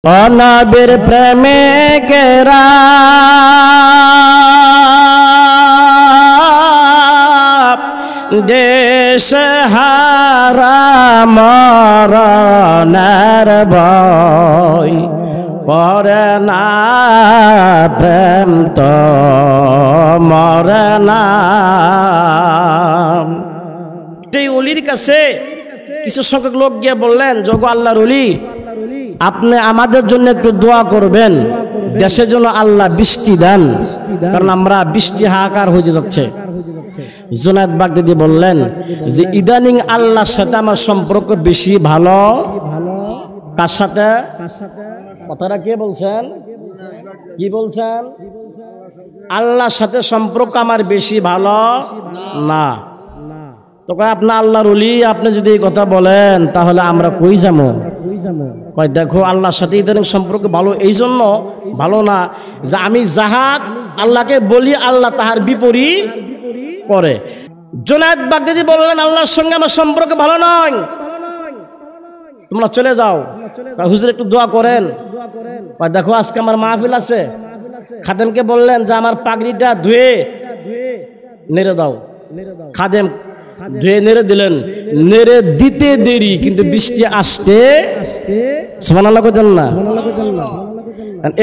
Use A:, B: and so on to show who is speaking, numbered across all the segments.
A: নবীর প্রেমে কেরা দেশ হারা মরণের ভয় করে না, প্রেম তো মরে না। এই ওলির কাছে কিছু সংখ্যক লোক গিয়ে বললেন, যোগ আল্লাহর ওলি, আপনি আমাদের জন্য একটু দোয়া করবেন, দেশের জন্য আল্লাহ বৃষ্টি দেন, কারণ আমরা বৃষ্টি হাহাকার হয়ে যাচ্ছে। জুনায়েদ বাগদাদি বললেন যে ইদানিং আল্লাহর সাথে আমার সম্পর্ক বেশি ভালো। কার সাথে? কথাটা কে বলছেন? কি বলছেন? আল্লাহর সাথে সম্পর্ক আমার বেশি ভালো না। তো আপনি আল্লাহর ওলি, আপনি যদি এই কথা বলেন তাহলে আমরা কই যাবো? কয় দেখো, আল্লাহর সাথে ইদানিং সম্পর্ক ভালো এই জন্য ভালো না যে আমি যাহা আল্লাহকে বলি আল্লাহ তাহার বিপরীত করে। জুনায়েদ বাগদাদি বললেন, আল্লাহর সঙ্গে আমার সম্পর্ক ভালো নয়, তোমরা চলে যাও। হুজুর একটু দোয়া করেন। দেখো আজকে আমার মাহফিল আছে। খাদেমকে বললেন যে আমার পাগড়িটা ধুয়ে নেড়ে দাও। খাদেম ধুয়ে নেড়ে দিলেন। নেড়ে দিতে দেরি, কিন্তু বৃষ্টি আসতে সুবহানাল্লাহ কইতেন না।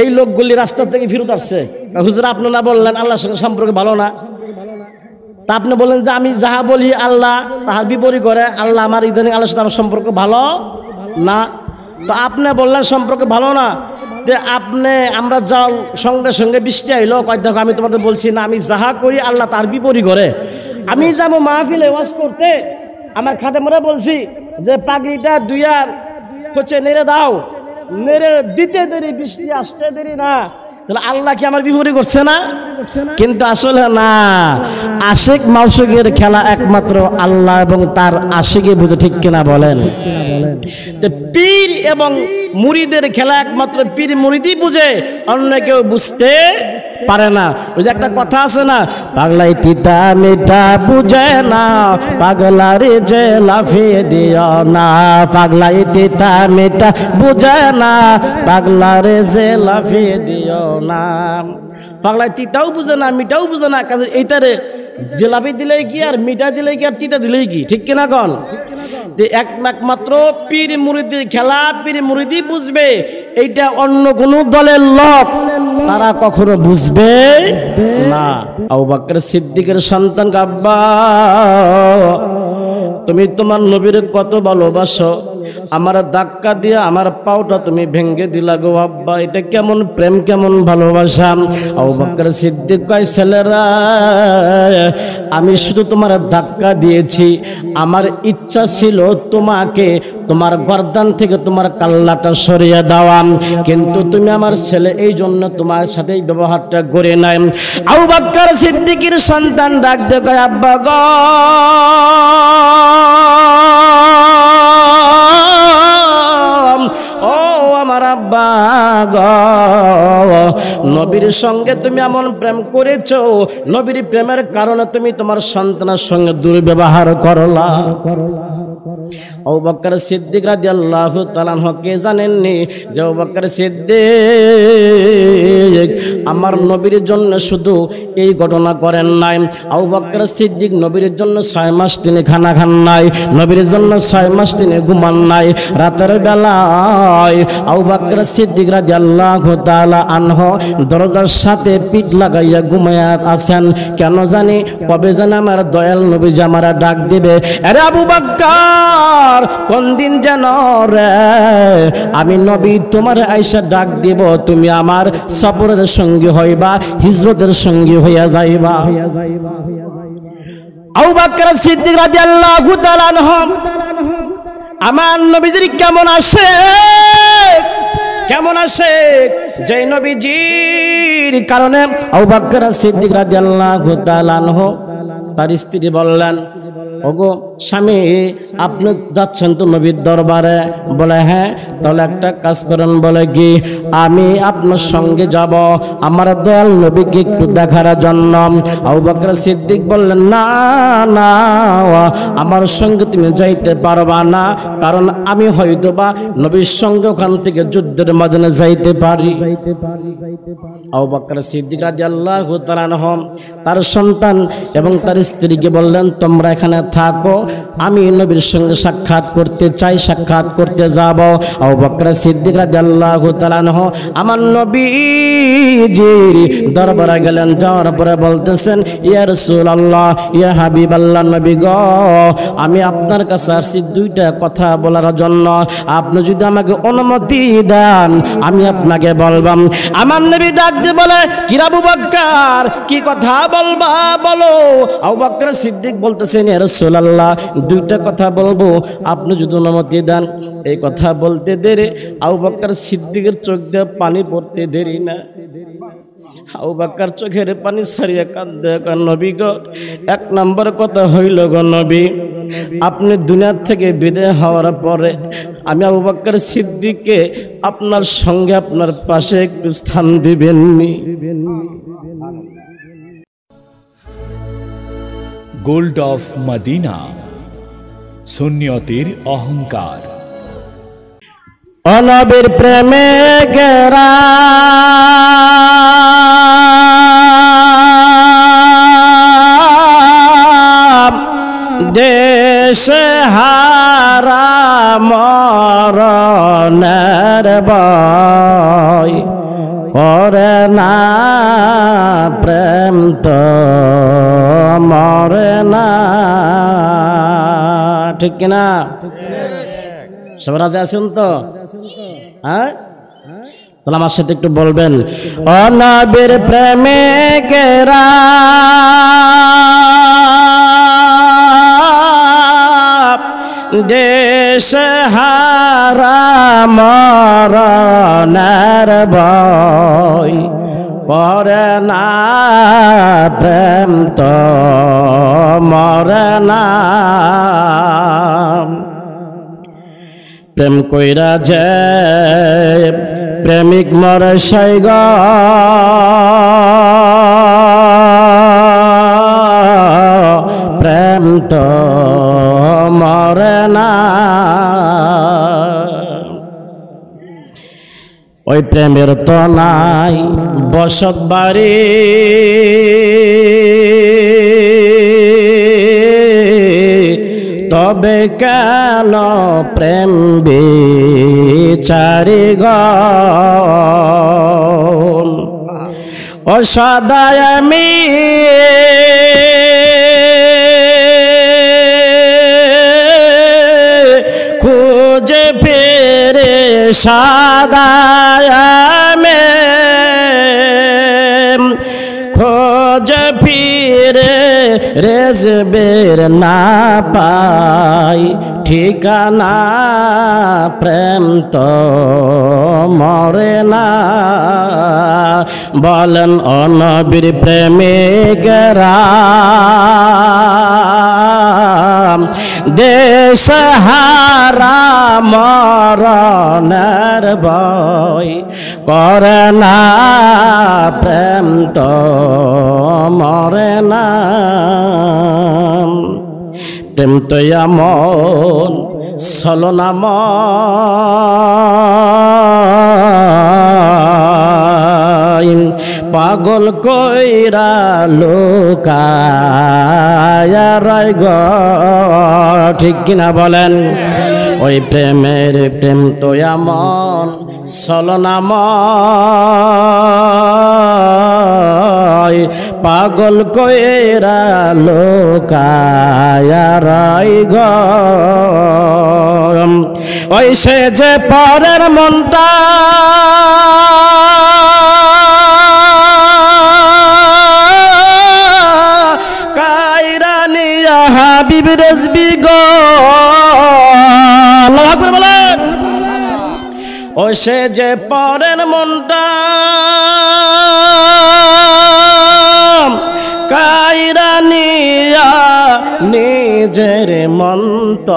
A: এই লোকগুলি রাস্তা থেকে ফিরত আসছে। হুজুর আপনি না বললেন আল্লাহর সঙ্গে সম্পর্ক ভালো না, তা আপনি বললেন যে আমি যাহা বলি আল্লাহ তাহার বিপরীত করে, আল্লাহ আমার ইদানিং আল্লাহর সাথে আমার সম্পর্ক ভালো না। তো আপনি বললেন সম্পর্ক ভালো না, যে আপনি আমরা যাও সঙ্গে সঙ্গে বৃষ্টি আইলো। কয় দেখো আমি তোমাদের বলছি না, আমি যাহা করি আল্লাহ তার বিপরীত করে। আমি যাবো মাহফিলে ওয়াজ করতে, আমার খাদেমরা বলছি যে পাগড়িটা দুইয়ার হচ্ছে নেড়ে দাও, নেড়ে দিতে দেরি, বৃষ্টি আসতে দেরি না, তাহলে আল্লাহ কি আমার বিপরীত করছে না? কিন্তু আসলে না, আশিক মাউসুকের খেলা একমাত্র আল্লাহ এবং তার আশিকে বুঝে, ঠিক কিনা বলেন? পীর এবং মুরিদের খেলা একমাত্র পীর মুরিদই বুঝে, অন্য কেউ বুঝতে পারে না। ওই যে একটা কথা আছে না, পাগলাই তিতা মিঠা বুঝে না, পাগলারে যে লাফিয়ে দিও না। পাগলাই তিতা মিঠা বুঝে না, পাগলারে যে লাফিয়ে দিও না। পাগলাই তিতাও বুঝে না, মিঠাও বুঝে না, কাজে এইটারে জিলাপি দিলেই কি আর মিঠা দিলেই কি আর তিতা দিলেই কি, ঠিক কিনা কন? একমাত্র পীর মুরিদের খেলা পীর মুরিদি বুঝবে, এইটা অন্য কোন দলের লোক তারা কখনো বুঝবে না। আবু বকর সিদ্দিকের সন্তান, আব্বা তুমি তোমার নবীর কত ভালোবাসো, আমার ধাক্কা দিয়ে আমার পাওটা তুমি ভেঙ্গে দিলা গো আব্বা, এটা কেমন প্রেম, কেমন ভালোবাসা? আবু বকর সিদ্দিক কয়, ছেলেরা আমি শুধু তোমার ধাক্কা দিয়েছি, আমার ইচ্ছা ছিল তোমাকে তোমার গর্দান থেকে তোমার কাল্লাটা সরিয়ে দেওয়া, কিন্তু তুমি আমার ছেলে, এই জন্য তোমার সাথে এই ব্যবহারটা করে নাই। আবু বকর সিদ্দিকের সন্তান ডাক দিয়ে কয়, আব্বা গো ও আমার আব্বা গো, নবীর সঙ্গে তুমি এমন প্রেম করেছো, নবীর প্রেমের কারণে তুমি তোমার সন্তানের সঙ্গে দুর্ব্যবহার করলা। আবু বকর সিদ্দিক রাদিয়াল্লাহু তাআলা আনহু কে জানেননি যে আবু বকর সিদ্দিক আমার নবীর জন্য শুধু এই ঘটনা করেন নাই। আবু বকর সিদ্দিক নবীর জন্য 6 মাস তিনি খানা খান নাই, নবীর জন্য 6 মাস তিনি ঘুমান নাই। রাতের বেলায় আবু বকর সিদ্দিক রাদিয়াল্লাহু তাআলা আনহু দরজার সাথে পিঠ লাগাইয়া ঘুমায়া আছেন। কেন জানি কবে জানি আমার দয়াল নবী জামারা ডাক দিবে, আরে আবু বকর কোন দিন যেন রে আমি নবী তোমার আয়েশা ডাক দিব, তুমি আমার সফরের সঙ্গী হইবা, হিজরতের সঙ্গী হইয়া যাইবা। আবু বকর সিদ্দিক রাদিয়াল্লাহু তাআলা আনহু আমার নবীজির কেমন আসে, কেমন আসে, যে নবীজির কারণে আবু বকর সিদ্দিক রাদিয়াল্লাহু তাআলা আনহু তার স্ত্রী বললেন, ওগো স্বামী আপনি যাচ্ছেন তো নবীর দরবারে? বলে হ্যাঁ। তাহলে একটা কাজ করেন। বলে কি? আমি আপনার সঙ্গে যাব আমার দয়াল নবীকে একটু দেখার জন্য। আবু বকর সিদ্দিক বললেন না না, আমার সঙ্গে তুমি যাইতে পারবা না, কারণ আমি হয়তোবা নবীর সঙ্গে ওখান থেকে যুদ্ধের ময়দানে যাইতে পারি। আবু বকর সিদ্দিক রাদিয়াল্লাহু তাআলা আনহু তার সন্তান এবং তার স্ত্রীকে বললেন তোমরা এখানে থাকো, আমি নবীর সঙ্গে সাক্ষাৎ করতে চাই, সাক্ষাৎ করতে যাব। আবু বকর সিদ্দিক রাদিয়াল্লাহু তাআলা আনহু আমার নবীজির দরবারে গেলেন। যাওয়ার পরে বলতেছেন ইয়া রাসূলুল্লাহ, ইয়া হাবিবাল্লাহ, নবী গো, আমি আপনার কাছে আসছি দুইটা কথা বলার জন্য। আপনি যদি আমাকে অনুমতি দেন আমি আপনাকে বলবাম। আমার নবী ডাক দিয়ে বলে কি আবু বকর, কি কথা বলবা বলো? আবু বকর সিদ্দিক বলতেছেন ইয়া রাসূলুল্লাহ, দুইটা কথা বলবো, আপনি যদি অনুমতি দেন। এই কথা বলতে দেরি আবু বকর সিদ্দিকের চোখ দিয়ে পানি পড়তে দেরি না। আবু বকর চোখের পানি সারিয়ে কাঁদতে, নবী গো, এক নম্বর কথা হইল গো নবী, আপনি দুনিয়ার থেকে বিদায় হওয়ার পরে আমি আবু বকর সিদ্দিককে আপনার সঙ্গে আপনার পাশে একটু স্থান দিবেননি।
B: গোল্ড অফ মদিনা, সুন্নিয়তের অহংকার।
A: অনবীর প্রেমে গেরা দেশে হারা মরণের ভয় করে না, প্রেম তো মরে না। ঠিক কিনা? সব রাজা আছেন তো? হ্যাঁ, তাহলে আমার সাথে একটু বলবেন অনবীর প্রেমে গেরা দেশ হারা মরণের ভয় করে না, প্রেম তো মরে না। প্রেম কইরা যে প্রেমিক মরে সাইগ, প্রেম তো মরে না। ওই প্রেমের তো নাই বসত বাড়ি, তবে কেন প্রেম বিচারি গো? ও সদায় আমি খুঁজে ফিরে সদায় আমি খোঁজে ফিরে রেজবের না পাই ঠিকানা, প্রেম তো মরে না। বলেন অনবীর প্রেমিকেরা দেশ হারা মরণের ভয় করে না, প্রেম তো মরে না। প্রেম তো এমন ছলনাম, পাগল কইরা লোকায় রয় গো। ঠিক কিনা বলেন? ওই প্রেমের প্রেম তো এমন ছলনাময়, পাগল কইরা লোকায় রয় গো। ওই সে যে পরের মনটা কায়রা নিয়া হাবিব রেজবি গো। আল্লাহু আকবার বলেন। ও সে যে পরের মনটা কাইরা নিয়া নিজের মন্ত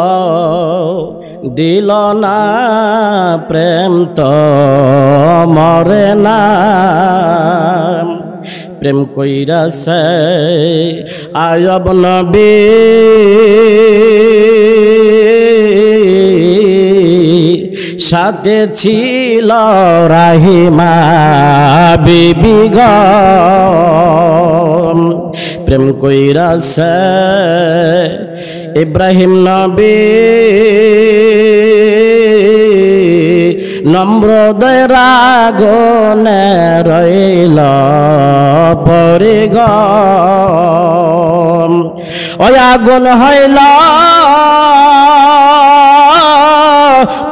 A: দিল না প্রেম তো মরে না প্রেম কইরা সে আয়ব নবী সাথে ছিল রাহিমা বিবি গো প্রেম কইরা সে ইব্রাহিম নবী নম্রদয় রাগনে রইল পরে গো ওই আগুন হইল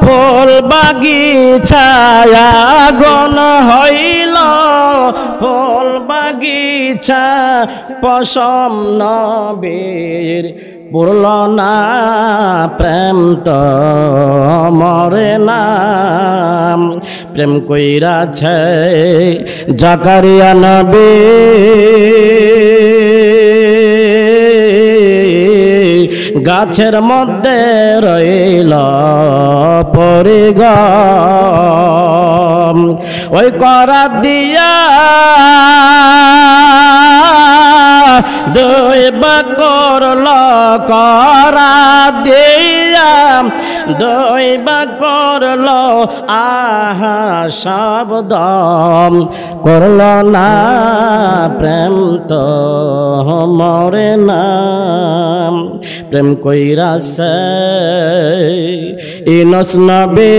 A: ফুল বাগিচায় আগুন হইল ফুল বাগিচা পশম নবীর পুরল না প্রেম তো মরে না প্রেম কইরাছে জাকারিয়া নবী গাছের মধ্যে রইল পরে গো ওই করা দিয়া দুই বা করল করা দিয়া দুই বা করল আহা শব্দ করল না প্রেম তো মরে না প্রেম কইরাছে ইনস নবী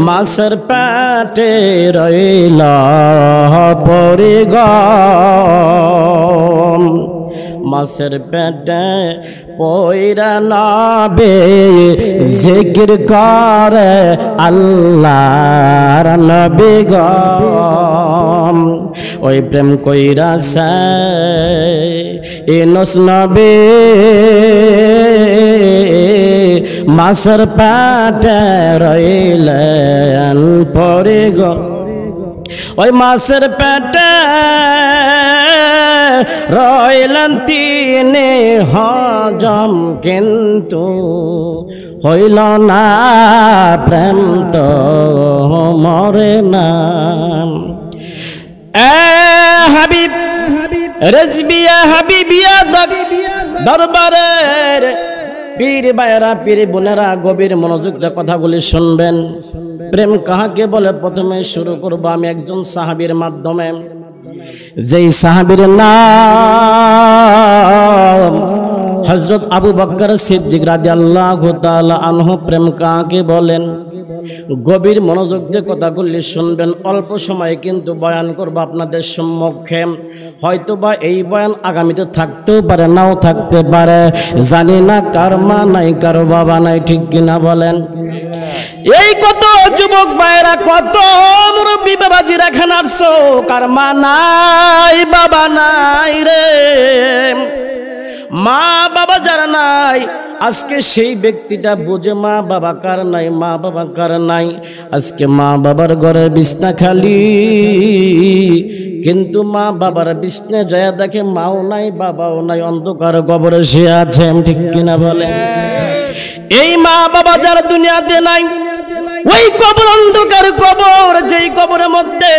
A: মাসের পেটে রইল পরে গো মাসের পেটে পয়রা নবে জিকির করে আল্লাহর নবী গো ওই প্রেম কইরাছে ইনস নবী মাসের পেটে রইলেন পরে গো ওই মাসের পেটে রইলেন তিনি হজম কিন্তু হইল না প্রেম তো মরে না হাবিব রেজবিয়া হাবিবিয়া দরবারের পীর ভাইয়েরা পীর বোনেরা গভীর মনোযোগের কথাগুলি শুনবেন প্রেম কাহাকে বলে প্রথমে শুরু করব আমি একজন সাহাবীর মাধ্যমে যেই সাহাবীর নাম হযরত আবু বকর সিদ্দিক রাদিয়াল্লাহু তাআলা আনহু প্রেম কাহাকে বলেন গভীর মনোযোগ দিয়ে কথাগুলি শুনবেন অল্প সময়ে কিন্তু বয়ান করব আপনাদের সম্মুখে হয়তোবা এই বয়ান আগামীতে থাকতেও পারে নাও থাকতে পারে জানি না কার মা নাই কার বাবা নাই ঠিক কিনা বলেন এই কত যুবক ভাইরা কত মুরব্বী বাবাজিরা এখানে আসছো কার মা নাই বাবা নাই রে মা বাবা যারা নাই আজকে সেই ব্যক্তিটা বুঝে মা বাবা কার নাই মা বাবা কার নাই আজকে মা বাবার ঘরে বিছনা খালি কিন্তু মা বাবার বিছনে যায় দেখে মাও নাই বাবাও নাই অন্ধকার কবরে শুয়ে আছে ঠিক কিনা বলে এই মা বাবা যারা দুনিয়াতে নাই ওই কবর অন্ধকার কবর যেই কবরের মধ্যে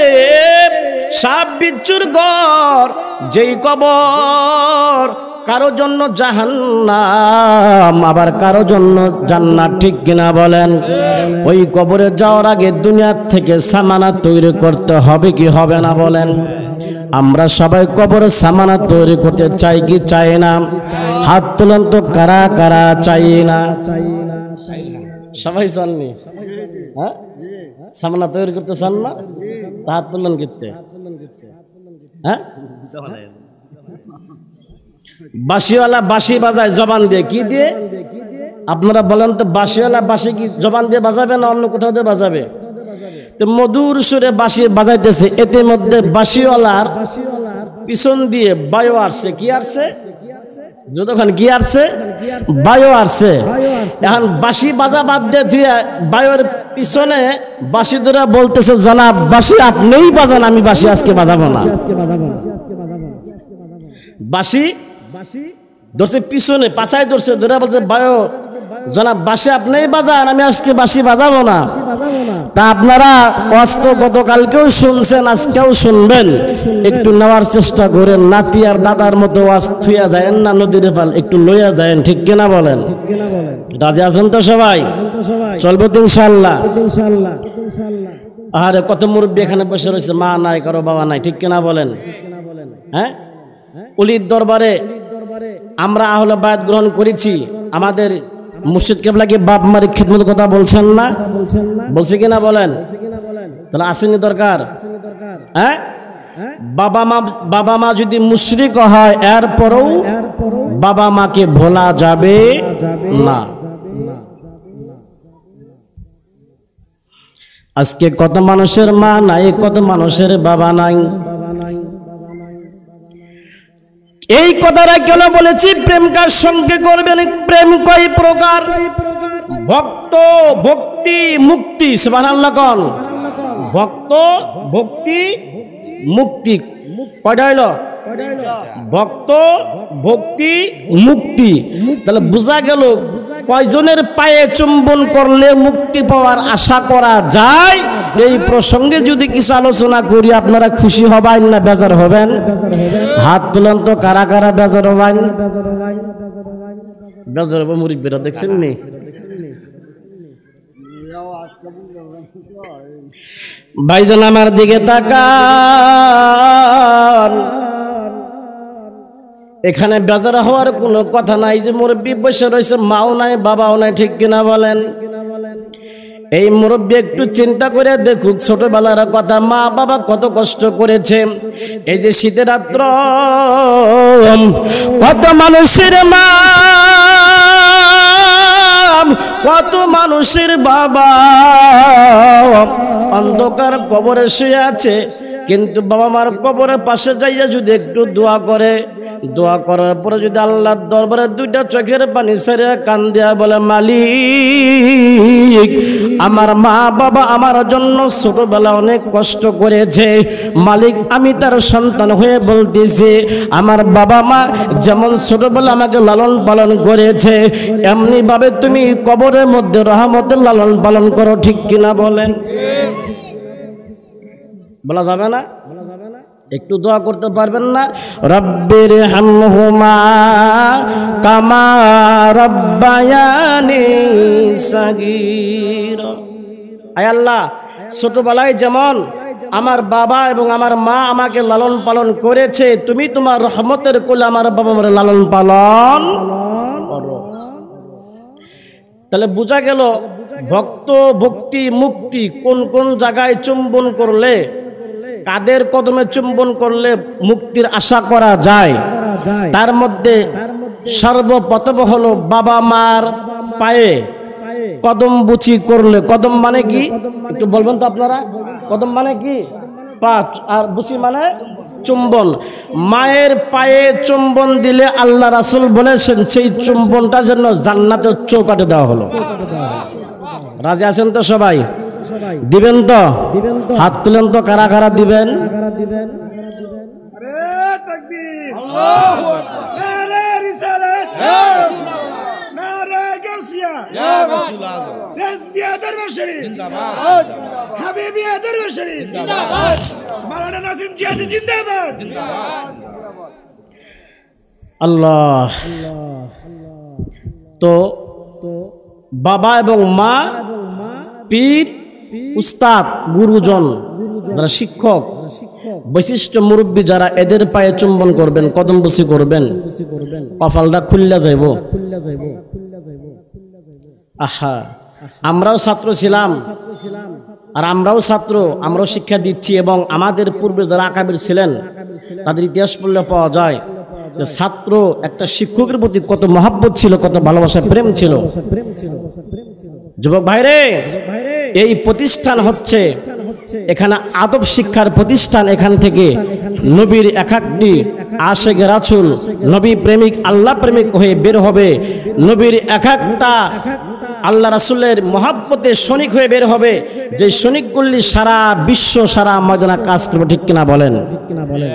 A: সাপ বিচ্ছুর ঘর যেই কবর কারো জন্য জাহান্নাম আবার কারো জন্য জান্নাত ঠিক কিনা বলেন ওই কবরে যাওয়ার আগে দুনিয়া থেকে সামানা তৈরি করতে হবে কি হবে না বলেন আমরা সবাই কবরে সামানা তৈরি করতে চাই কি চাই না হাত তুলেন তো কারা কারা চাই না সবাই চাননি হ্যাঁ সামানা তৈরি করতে চান না হাত তুলেন কিনতে হ্যাঁ বাঁশিওয়ালা বাঁশি বাজায় জবান দিয়ে কি দিয়ে আপনারা বলেন তো বাঁশিওয়ালা বাঁশি কি জবান দিয়ে বাজাবে না অন্য কোথাও দিয়ে বাজাবে তো মধুর সুরে বাঁশি বাজাইতেছে এতে মধ্যে বাঁশিওয়ালার পিছন দিয়ে বায়ু আসছে কি আসছে যতক্ষণ কি আসছে বায়ু আসছে এখন বাঁশি বাজা বাদ দিয়ে বায়ুর পিছনে বাঁশি ধরে বলতেছে, জনাব বাঁশি আপনিই বাজান, আমি বাঁশি আজকে বাজাবো না। বাঁশি ধরছে পিছনে, পাছায় ধরছে, ধরে বলছে বায়ু জনাব বাঁশি আপনিই বাজান, আমি আজকে বাঁশি বাজাবো না। তা আপনারা অস্ত গতকালকেও শুনছেন, আজকেও শুনবেন, একটু নেওয়ার চেষ্টা করেন। নাতি আর দাদার মতো ওয়াজ থুইয়া যায় না, নদীর পাল একটু লইয়া যায়, ঠিক কিনা বলেন? রাজি আছেন তো সবাই? চলবো তো ইনশাআল্লাহ। আরে কত মুরব্বী এখানে বসে রয়েছে, মা নাই, কারো বাবা নাই, ঠিক কিনা বলেন? হ্যাঁ, ওলির দরবারে আমরা আহলে বায়াত গ্রহণ করেছি। আমাদের মুর্শিদ কেবলা কি বাপ মারি খিদমত কথা বলছেন না? বলছে কিনা বলেন? তাহলে আসেনি দরকার? হ্যাঁ, বাবা মা যদি মুশরিক হয়, এরপরেও বাবা মাকে ভোলা যাবে না। আজকে কত মানুষের মা নাই, কত মানুষের বাবা নাই। এই কথাটা কেন বলেছি? প্রেম কার সঙ্গে করবেন? প্রেম কয় প্রকার? ভক্ত, ভক্তি, মুক্তি। সুবহানাল্লাহ কোন? ভক্ত, ভক্তি, মুক্তি। কয়টা হইল? ভক্ত, ভক্তি, মুক্তি। তাহলে বোঝা গেল কয়জনের পায়ে চুম্বন করলে মুক্তি পাওয়ার আশা করা যায়। এই প্রসঙ্গে যদি কিছু আলোচনা করি, আপনারা খুশি হবেন না বেজার হবেন? হাত তুলেন তো, কারা কারা বেজার হবেন? বেজার হবো মুরিব্বিরা, দেখছেন নি? ভাইজান আমার দিকে তাকান। এখানে বেজার হওয়ার কোনো কথা নাই। যে মুরব্বী বসে রয়েছে, মাও নাই, বাবাও নাই, ঠিক কিনা বলেন? এই মুরব্বী একটু চিন্তা করে দেখুক ছোটবেলার কথা, মা বাবা কত কষ্ট করেছে। এই যে শীতের রাত্র, কত মানুষের মা, কত মানুষের বাবা অন্ধকার কবরে শুয়ে আছে। কিন্তু বাবা মার কবরের পাশে যাইয়া যদি একটু দোয়া করে, দোয়া করার পরে যদি আল্লাহর দরবারে দুইটা চোখের পানি ছেড়ে কান দিয়া বলে, মালিক আমার মা বাবা আমার জন্য ছোটবেলা অনেক কষ্ট করেছে, মালিক আমি তার সন্তান হয়ে বলতেছি, আমার বাবা মা যেমন ছোটবেলা আমাকে লালন পালন করেছে, এমনি ভাবে তুমি কবরের মধ্যে রহমতের লালন পালন করো, ঠিক কিনা বলেন? বলা যাবে না? একটু দোয়া করতে পারবেন না? রব্বির হামহুমা কামা রব্বায়ানি সাগীরা। আয় আল্লাহ, ছোটবেলায় যেমন আমার বাবা এবং আমার মা আমাকে লালন পালন করেছে, তুমি তোমার রহমতের কোলে আমার বাবা মার লালন পালন করো। তাহলে বোঝা গেল ভক্ত, ভক্তি, মুক্তি কোন কোন জায়গায় চুম্বন করলে, কাদের কদমে চুম্বন করলে মুক্তির আশা করা যায়। তার মধ্যে সর্বপ্রথম হলো বাবা মার পায়ে কদম বুচি করলে। কদম মানে কি একটু বলবেন তো আপনারা? কদম মানে কি? পা, আর বুচি মানে চুম্বন। মায়ের পায়ে চুম্বন দিলে আল্লাহ রাসূল বলেছেন সেই চুম্বনটা যেন জান্নাতের চৌকাঠে দেওয়া হলো। রাজি আছেন তো সবাই? দিবেন তো? হাত তুলেন তো, কারা কারা দিবেন? আল্লাহ। তো বাবা এবং মা, পীর, উস্তাদ, গুরুজন, যারা শিক্ষক, বৈশিষ্ট্য মুরব্বী যারা, এদের পায়ে চুম্বন করবেন, কদম বসি করবেন, কপালটা খুললা যাইব। আহা, আমরাও ছাত্র ছিলাম, আর আমরাও ছাত্র, আমরাও শিক্ষা দিচ্ছি, এবং আমাদের পূর্বে যারা আকাবির ছিলেন তাদের ইতিহাস পড়লে পাওয়া যায় যে ছাত্র একটা শিক্ষকের প্রতি কত মহব্বত ছিল, কত ভালোবাসা, প্রেম ছিল। যুবক ভাইরে, এই প্রতিষ্ঠান হচ্ছে এখানে আদব শিক্ষার প্রতিষ্ঠান। এখান থেকে নবীর এক একটি আশিক রাসূল, নবী প্রেমিক, আল্লাহ প্রেমিক হয়ে বের হবে। নবীর এক একটা আল্লাহ রাসূলের মহাব্বতে সৈনিক হয়ে বের হবে, যে সৈনিকগুলি সারা বিশ্ব, সারা ময়দানে কাজ করবে। ঠিক কিনা বলেন?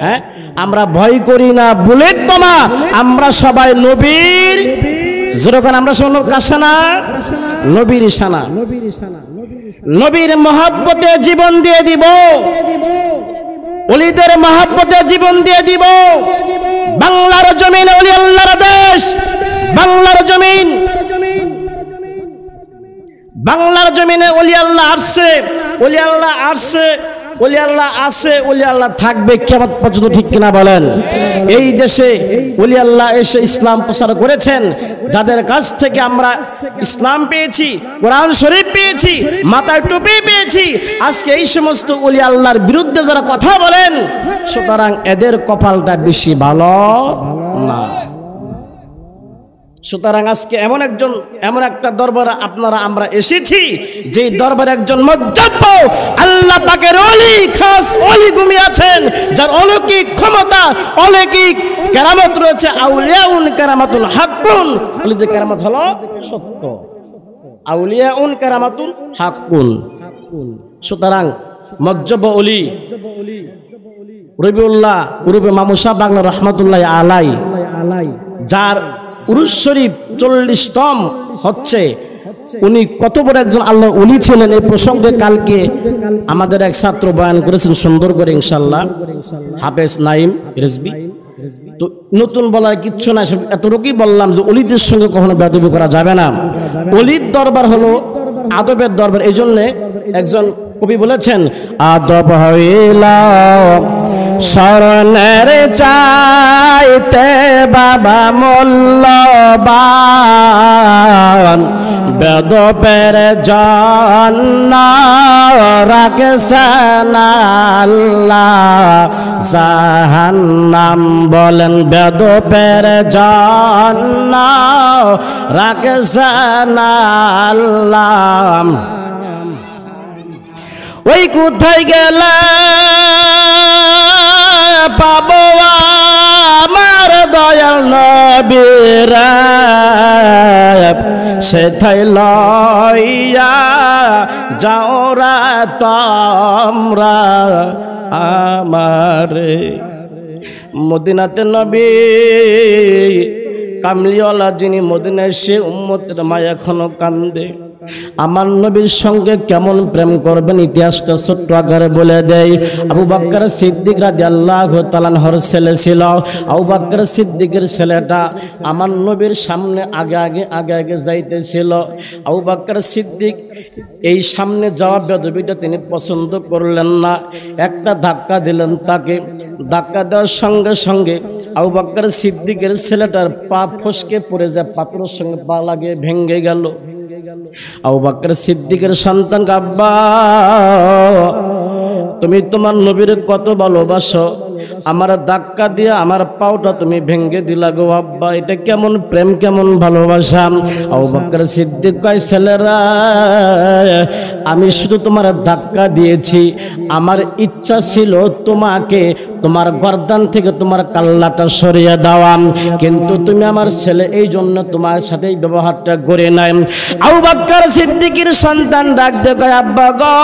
A: হ্যাঁ, আমরা ভয় করি না বুলেট বোমা, আমরা সবাই নবীর, যেরকম আমরা সবাই কাসানা, নবীর সানা, নবীর মহাব্বতে জীবন দিয়ে দিব, ওলিদের মহাব্বতে জীবন দিয়ে দিব। বাংলার জমিন ওলি আল্লাহর দেশ, বাংলার জমিন, বাংলার জমিনে ওলি আল্লাহ আসছে, ওলি আল্লাহ আসছে, ওলি আল্লাহ আছে, ওলি আল্লাহ থাকবে কিয়ামত পর্যন্ত। ঠিক কিনা বলেন? এই দেশে ওলি আল্লাহ এসে ইসলাম প্রচার করেছেন, যাদের কাছ থেকে আমরা ইসলাম পেয়েছি, কোরআন শরীফ পেয়েছি, মাথায় টুপি পেয়েছি। আজকে এই সমস্ত ওলি আল্লাহর বিরুদ্ধে যারা কথা বলেন, সুতরাং এদের কপালটা বেশি ভালো না। সুতরাং আজকে এমন একটা দরবারে আমরা এসেছি, যে দরবারে একজন মজ্জব আল্লাহ পাকের ওলি, খাস ওলি ঘুমিয়ে আছেন, যার অলৌকিক ক্ষমতা, অলৌকিক কেরামত রয়েছে। আউলিয়াউন কেরামাতুল হাক্কুন, ওলিদের কেরামত হলো সত্য। আউলিয়াউন কেরামাতুল হাক্কুন। সুতরাং মজ্জব ওলি রবিউল্লাহ উরুবে মামুসা বাংলা রহমাতুল্লাহ আলাই, যার উরুস শরীফ 40তম হচ্ছে, উনি কত বড় একজন আল্লাহ ওলি ছিলেন, এই প্রসঙ্গে কালকে আমাদের এক ছাত্র বয়ান করেছেন সুন্দর করে, ইনশাআল্লাহ, হাফেজ নাইম রিজভী। তো নতুন বলার কিচ্ছু নাই, এতটুকুই বললাম যে অলিদের সঙ্গে কখনো বেয়াদবি করা যাবে না। অলির দরবার হলো আদবের দরবার। এই জন্যে একজন কবি বলেছেন, আদব হইলা শরণের চাইতে বাবা মূল্যবান, বেদপের জন্য রাখছেন আল্লাহ জাহান্নাম। বলেন বেদপের জন্য রাখছেন আল্লাহ। ওই কোথায় গেলে পাবো আমার দয়াল নবীর, সেথায় লইয়া যাওরা তোমরা আমারে। মদিনাতে নবী কামলিওয়ালা যিনি মদিনায়, সে উম্মতের মা এখনো কান্দে। আমার নবীর সঙ্গে কেমন প্রেম করবেন ইতিহাসটা ছোট্ট আকারে বলে দেয়। আবু বকর সিদ্দিক রাদিয়াল্লাহু তাআলা আনহুর ছেলে ছিল। আবু বকর সিদ্দিকের ছেলেটা আমার নবীর সামনে আগে আগে যাইতেছিল। আবু বকর সিদ্দিক এই সামনে যাওয়া বেদবিটা তিনি পছন্দ করলেন না, একটা ধাক্কা দিলেন তাকে। ধাক্কা দেওয়ার সঙ্গে সঙ্গে আবু বকর সিদ্দিকের ছেলেটার পা ফসকে পড়ে যায়, পাথরের সঙ্গে পা লাগিয়ে ভেঙে গেল। আবু বকর সিদ্দিকের সন্তান, আব্বা তুমি তোমার নবীর কত ভালোবাসো, আমার ধাক্কা দিয়ে আমার পাওটা তুমি ভেঙে দিলা গো আব্বা, এটা কেমন প্রেম, কেমন ভালোবাসা? আবু বকর সিদ্দিক কয়, ছেলেরা আমি শুধু তোমার ধাক্কা দিয়েছি, আমার ইচ্ছা ছিল তোমাকে তোমার গর্দান থেকে তোমার কাল্লাটা সরিয়ে দেওয়া, কিন্তু তুমি আমার ছেলে, এই জন্য তোমার সাথে এই ব্যবহারটা করে নাই। আবু বকর সিদ্দিকের সন্তান ডাক দিয়ে কয়, আব্বা গো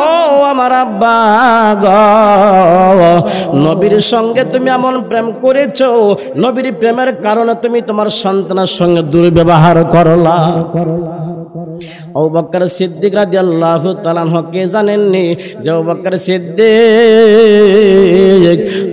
A: ও আমার আব্বা গো, নবীর সঙ্গে তুমি এমন প্রেম করেছো, নবীর প্রেমের কারণে তুমি তোমার সন্তানের সঙ্গে দুর্ব্যবহার করলা। আবু বকর সিদ্দিক রাদিয়াল্লাহু তাআলা আনহু কে জানেননি যে আবু বকর সিদ্দিক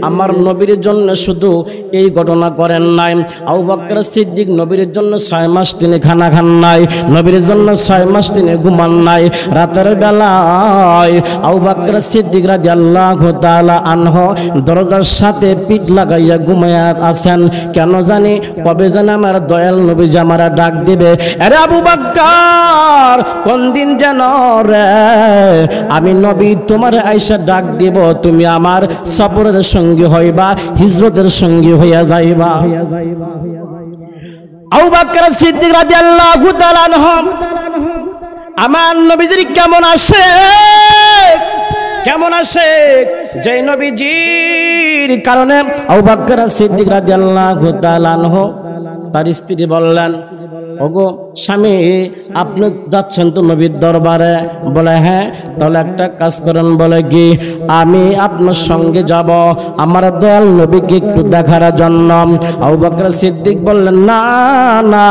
A: আমার নবীর জন্য শুধু এই ঘটনা করেন নাই। আবু বকর সিদ্দিক নবীর জন্য 6 মাস তিনি খানা খান নাই, নবীর জন্য 6 মাস তিনি ঘুমান নাই। রাতের বেলায় আবু বকর সিদ্দিক রাদিয়াল্লাহু তাআলা আনহু দরজার সাথে পিঠ লাগাইয়া ঘুমায়া আছেন। কেন জানি কবে জানি আমার দয়াল নবী জামারা ডাক দিবে, আরে আবু বকর কোন দিন যেন রে আমি নবী তোমার আয়েশা ডাক দিব, তুমি আমার সফরের সঙ্গী হইবা, হিজরতের সঙ্গী হইয়া যাইবা। আবু বকর সিদ্দিক রাদিয়াল্লাহু তাআলা আনহু আমার নবীজির কেমন আসে যে নবীজির কারণে আবু বকর সিদ্দিক রাদিয়াল্লাহু তাআলা আনহু তার স্ত্রী বললেন, ওগো স্বামী, আপনি যাচ্ছেন তো নবীর দরবারে? বলে হ্যাঁ। তাহলে একটা কাজ করেন। বলে কি? আমি আপনার সঙ্গে যাব আমার দয়াল নবীকে একটু দেখার জন্য। আবু বকর সিদ্দিক বললেন, না না,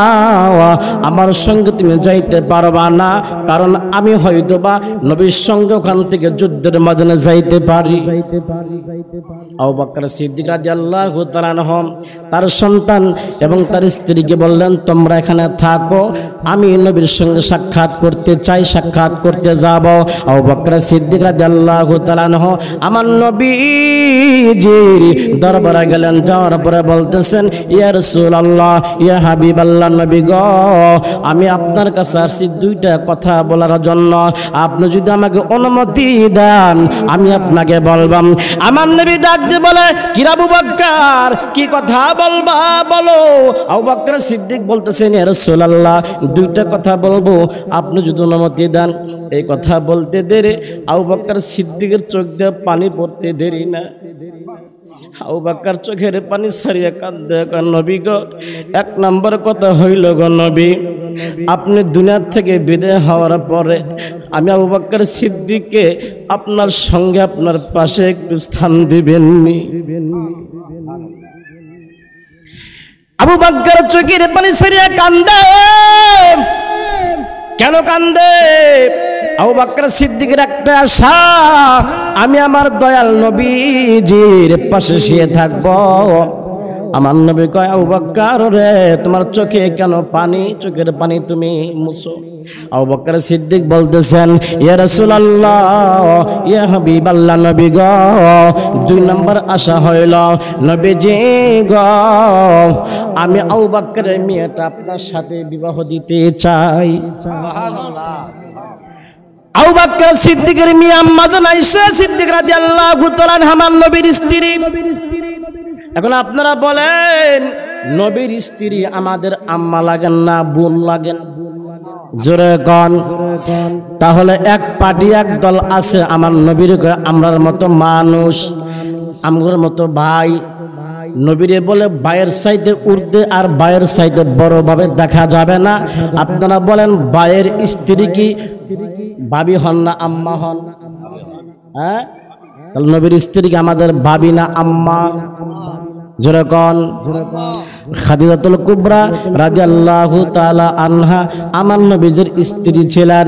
A: আমার সঙ্গে তুমি যাইতে পারবা না, কারণ আমি হয়তোবা নবীর সঙ্গে ওখান থেকে যুদ্ধের ময়দানে যাইতে পারি। আবু বকর সিদ্দিক রাদিয়াল্লাহু তাআলা আনহু তার সন্তান এবং তার স্ত্রীকে বললেন, তোমরা এখানে থাকো, আমি নবীর সঙ্গে সাক্ষাৎ করতে চাই, সাক্ষাৎ করতে যাব। আবু বকর সিদ্দিক রাদিয়াল্লাহু তাআলা আনহু আমার নবীজির দরবারে গেলেন। যাওয়ার পরে বলতেছেন, ইয়া রাসূলুল্লাহ, ইয়া হাবিবাল্লাহ, নবী গো, আমি আপনার কাছে আসছি দুইটা কথা বলার জন্য। আপনি যদি আমাকে অনুমতি দেন আমি আপনাকে বলবাম। আমার নবী ডাক দিয়ে বলে, কি আবু বকর, কি কথা বলবা বলো? আবু বকর সিদ্দিক বলতেছেন, ইয়া রাসূলুল্লাহ, দুইটা কথা বলবো, আপনি যদি অনুমতি দেন। এই কথা বলতে দেরি আবু বকর সিদ্দিকের চোখ দিয়ে পানি পড়তে দেরি না। আবু বকর চোখের পানি সারিয়ে কাঁদতে, নবী গো, এক নম্বর কথা হইল গো নবী, আপনি দুনিয়া থেকে বিদায় হওয়ার পরে আমি আবু বকর সিদ্দিককে আপনার সঙ্গে আপনার পাশে একটু স্থান দিবেননি। আবু বকর চোখের পানি সারিয়ে কান্দে। কেন কান্দে? আবু বকর সিদ্দিকের একটা আশা, আমি আমার দয়াল নবীজির পাশে শুয়ে থাকবো। আমার নবী কয়, আবু বকর রে, তোমার চোখে কেন পানি? চোখের পানি তুমি মুছো। আবু বকর সিদ্দিক বলতেছেন, ইয়া রাসূলুল্লাহ, ইয়া হাবিবাল্লাহ, নবী গো, দুই নম্বর আশা হইল নবীজি গো, আমি আবু বকরের মেয়েটা আপনার সাথে বিবাহ দিতে চাই। সুবহানাল্লাহ। আবু বকর সিদ্দিকের মেয়ে আম্মা জান আয়েশা সিদ্দিক রাদিয়াল্লাহু তাআলা আমার নবীর স্ত্রী। এখন আপনারা বলেন, নবীর স্ত্রী আমাদের আম্মা লাগেন না বোন লাগেন? জোরে কন। তাহলে এক পার্টি এক দল আছে আমার নবীর আমরার মতো মানুষ, আমরার মতো ভাই। নবীরে বলে ভাইয়ের চাইতে উর্ধে আর ভাইয়ের চাইতে বড় ভাবে দেখা যাবে না। আপনারা বলেন, ভাইয়ের স্ত্রী কি ভাবি হন না আম্মা হন? হ্যাঁ, তাহলে নবীর স্ত্রী কি আমাদের ভাবি না আম্মা? জোরে কোন। খাদিজাতুল কুবরা রাদিয়াল্লাহু তাআলা আনহা আমার নবীজির স্ত্রী ছিলেন।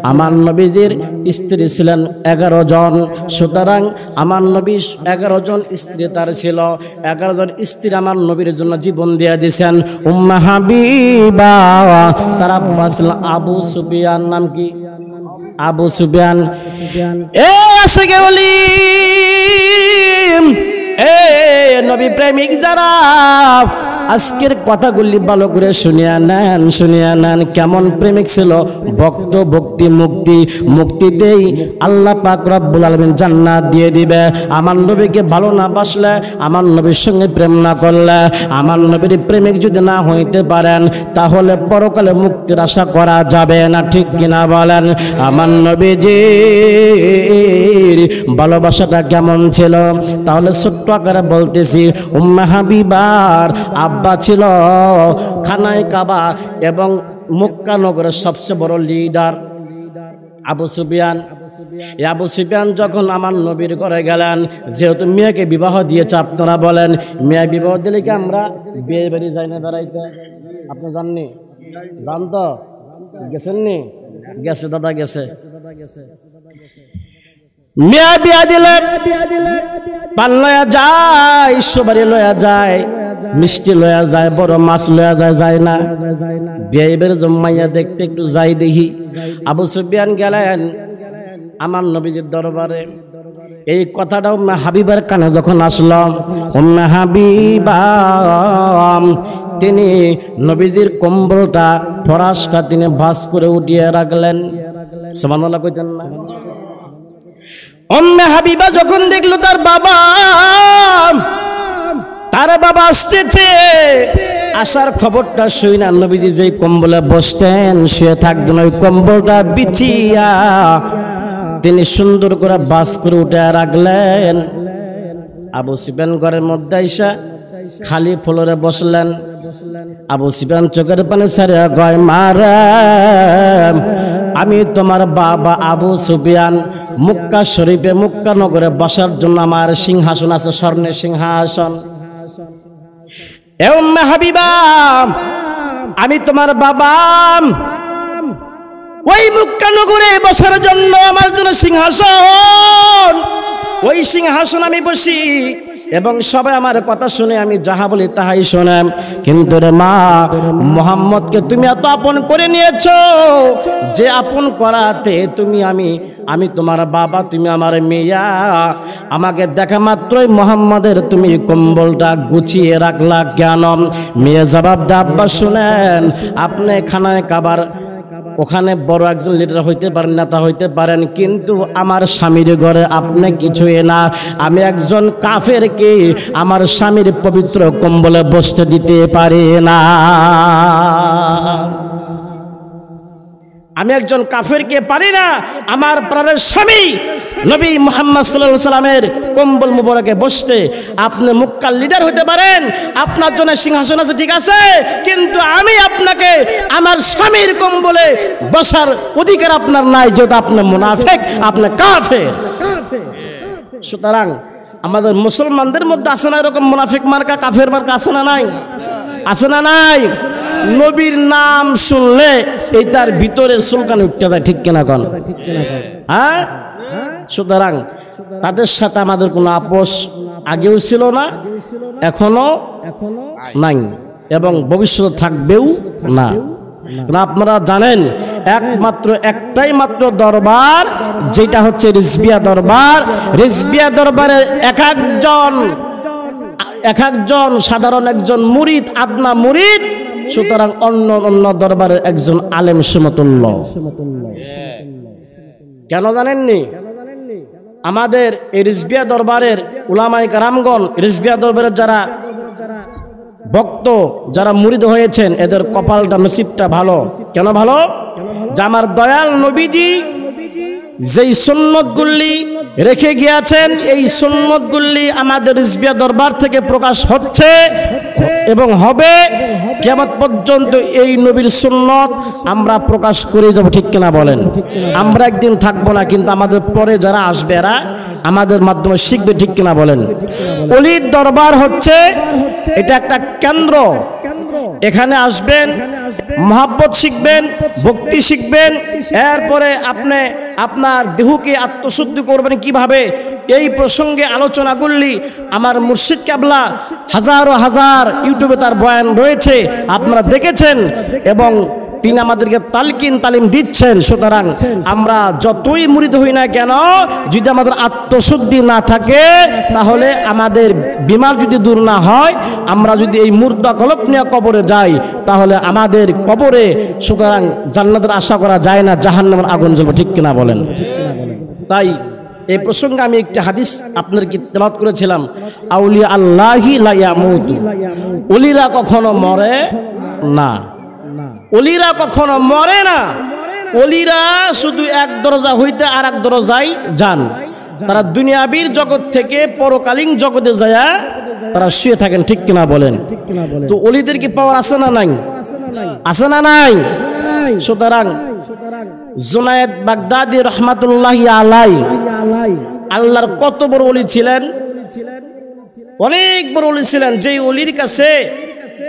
A: আমার নবীজির স্ত্রী ছিলেন 11 জন। সুতরাং আমার নবী 11 জন স্ত্রী তার ছিল। 11 জন স্ত্রী আমার নবীর জন্য জীবন দিয়ে দিয়েছেন। উম্মে হাবিবা, তার আব্বা ছিলেন আবু সুফিয়ান। নাম কি? আবু সুফিয়ান। আশিকে বলি, নবী প্রেমিক যারা, আজকের কথাগুলি ভালো করে শুনিয়া নেন। কেমন প্রেমিক ছিল? ভক্ত, ভক্তি, মুক্তি দেই আল্লাহ পাক রব্বুল আলামিন জান্নাত দিয়ে দিবে। আমার নবীকে ভালো না বাসলে, আমার নবীর সঙ্গে প্রেম না করলে, আমার নবীর প্রেমিক যদি না হইতে পারেন, তাহলে পরকালে মুক্তির আশা করা যাবে না। ঠিক কিনা বলেন? আমার নবীজির ভালোবাসাটা কেমন ছিল? তাহলে ছোট্ট আকারে বলতেছি, উম্মে হাবিবার আব্বা ছিল খানায় কাবা এবং মক্কা নগরের সবচেয়ে বড় লিডার আবু সুফিয়ান। আবু সুফিয়ান যখন আমার নবীর ঘরে গেলেন, যেহেতু মেয়েকে বিবাহ দিয়েছে, আপনারা বলেন, মেয়ে বিবাহ দিলে কি আমরা বিয়ে বাড়ি যাই না বেড়াইতে? আপনি জাননি? জানতো? গেছেননি? গেছে দাদা, গেছে। মেয়ে বিয়া দিলে পান লয়া যায়, সুপারি লয়া যায়, মিষ্টি লয়া যায়, বড় মাছ লয়া যায়, যায় না? বিয়ের জমাইয়া দেখতে একটু যাই দেখি। আবু সুফিয়ান গেলেন আমার নবীজির দরবারে। এই কথাটা উম্মে হাবিবার কানে যখন আসলো, উম্মে হাবিবা তিনি নবীজির কম্বলটা, ফরাসটা তিনি ভাঁজ করে উঠিয়ে রাখলেন। সুবহানাল্লাহ কইতেন না? উম্মে হাবিবা যখন দেখলো তার বাবা আসতেছে, আসার খবরটা শুই না নবীজি যেই কম্বলে বসতেন শুয়ে থাকতেন ওই কম্বলটা বিছিয়া তিনি সুন্দর করে বাস করে উঠে রাখলেন। আবু সুফিয়ান ঘরের মধ্যে আইসা খালি ফ্লোরে বসলেন। আবু সুফিয়ান চোখের পানি ছাড়িয়া কয়, মারে আমি তোমার বাবা আবু সুফিয়ান, মক্কা শরীফে মক্কা নগরে বসার জন্য আমার সিংহাসন আছে, স্বর্ণের সিংহাসন। এ উম্মে হাবিবা, আমি তোমার বাবা, ওই মক্কা নগরে বসার জন্য আমার জন্য সিংহাসন, ওই সিংহাসন আমি বসি এবং সবাই আমার কথা শুনে, আমি যাহা বলি তাহাই শোনে। কিন্তু রে মা, মুহাম্মদকে তুমি এত আপন করে নিয়েছো যে আপন করাতে তুমি আমি তোমার বাবা, তুমি আমার মেয়া, আমাকে দেখা মাত্রই মুহাম্মদের তুমি কম্বলটা গুছিয়ে রাখলা কেন? মেয়ে জবাব দে, আব্বা শুনেন, আপনি খানায় কাবার ওখানে বড় একজন লিডার হইতে পারেন, নেতা হইতে পারেন, কিন্তু আমার স্বামীর ঘরে আপনি কিছুই না। আমি একজন কাফেরকে আমার স্বামীর পবিত্র কম্বলে বসতে দিতে পারি না। আমি একজন কাফেরকে পারি না আমার প্রাণের স্বামী নবী মুহাম্মদ সাল্লাল্লাহু আলাইহি সাল্লামের কম্বল মুবারকে বসতে। আপনি মক্কার লিডার হতে পারেন, আপনার জন্য সিংহাসন আছে, ঠিক আছে, কিন্তু আমি আপনাকে আমার স্বামীর কম্বলে বসার অধিকার আপনার নাই, যেহেতু আপনি মুনাফিক, আপনি কাফের। সুতরাং আমাদের মুসলমানদের মধ্যে আছে না এরকম মুনাফিক মার্কা, কাফের মার্কা, আছে না নাই? আছে না নাই? নবীর নাম শুনলে এই তার ভিতরে চুলকানি উঠতে যায়, ঠিক কিনা কোন? হ্যাঁ, সুতরাং তাদের সাথে আমাদের কোনো আপোষ আগেও ছিল না, এখনো নাই এবং ভবিষ্যতে থাকবেও না। আপনারা জানেন একমাত্র একটাই মাত্র দরবার, যেটা হচ্ছে রিজবিয়া দরবার। রিজবিয়া দরবারের এক একজন সাধারণ একজন মুরিদ, আদনা মুরিদ, সুতরাং অন্য দরবারের একজন আলেম সমতুল্য। কেন জানেননি? আমাদের এই রিজবিয়া দরবারের উলামায়ে কেরামগণ, রিজবিয়া দরবারের যারা ভক্ত, যারা মুরিদ হয়েছেন, এদের কপালটা, নসিবটা ভালো। কেন ভালো? যে আমার দয়াল নবীজি যেই সুন্নতগুলি রেখে গিয়েছেন, এই সুন্নতগুলি আমাদের রিজবিয়া দরবার থেকে প্রকাশ হচ্ছে এবং হবে কিয়ামত পর্যন্ত। এই নবীর সুন্নত আমরা প্রকাশ করে যাব, ঠিক কিনা বলেন? আমরা একদিন থাকবো না, কিন্তু আমাদের পরে যারা আসবে এরা আমাদের মাধ্যমে শিখবে, ঠিক কিনা বলেন? অলির দরবার হচ্ছে এটা একটা কেন্দ্র। এখানে আসবেন, মহব্বত শিখবেন, ভক্তি শিখবেন, এরপরে আপনি আপনার দেহকে আত্মশুদ্ধি করবেন কিভাবে, এই প্রসঙ্গে আলোচনা করলি আমার মুর্শিদ কেবলা হাজারো হাজার ইউটিউবে তার বয়ান রয়েছে, আপনারা দেখেছেন এবং তিনি আমাদেরকে তালিম দিচ্ছেন। সুতরাং আমরা যতই মুরিদ হই না কেন, যদি আমাদের আত্মশুদ্ধি না থাকে, তাহলে আমাদের বিমার যদি দূর না হয়, আমরা যদি এই মুর্দা কলব নিয়ে কবরে যাই, তাহলে আমাদের কবরে সুতরাং জান্নাতের আশা করা যায় না, জাহান্নামের আগুন জ্বলবে, ঠিক কিনা বলেন? তাই এই প্রসঙ্গে আমি একটি হাদিস আপনাদেরকে তেলাওয়াত করেছিলাম, আউলিয়া আল্লাহি লা ইয়ামুতু, ওলিরা কখনো মরে না। ওলিরা কখনো মরে না। ওলিরা শুধু এক দরজা হইতে আর এক দরজায় যান। তারা দুনিয়াবীর জগৎ থেকে পরকালীন জগতে যায় তারা শুয়ে থাকেন, ঠিক কিনা বলেন? তো ওলিদের কি পাওয়ার আছে না নাই? আছে না নাই? সুতরাং জুনায়েদ বাগদাদি রহমাতুল্লাহি আলাইহি আল্লাহর কত বড় ওলি ছিলেন, অনেক বড় ওলি ছিলেন। যেই ওলির কাছে